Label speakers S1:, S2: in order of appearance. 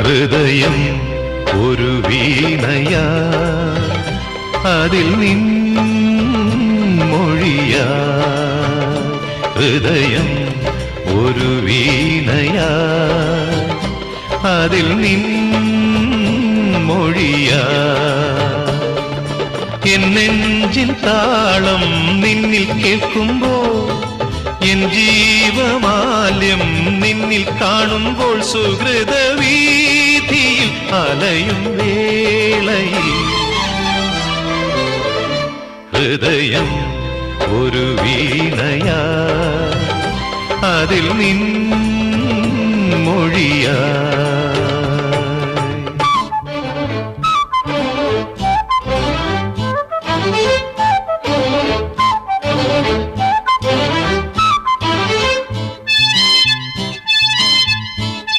S1: ഹൃദയം ഒരു വീണയാ, അതിൽ നിൻ മൊഴിയാ. ഹൃദയം ഒരു വീണയാ, അതിൽ നിൻ മൊഴിയാ. എൻ നെഞ്ചിൻ താളം നിന്നിൽ കേൾക്കുമ്പോൾ, എൻ ജീവമാല്യം നിന്നിൽ കാണുമ്പോൾ, സുഹൃതവീഥിയിൽ അലയും വേളയിൽ ഹൃദയം ഒരു വീണയാ, അതിൽ നിൻ മൊഴിയാ.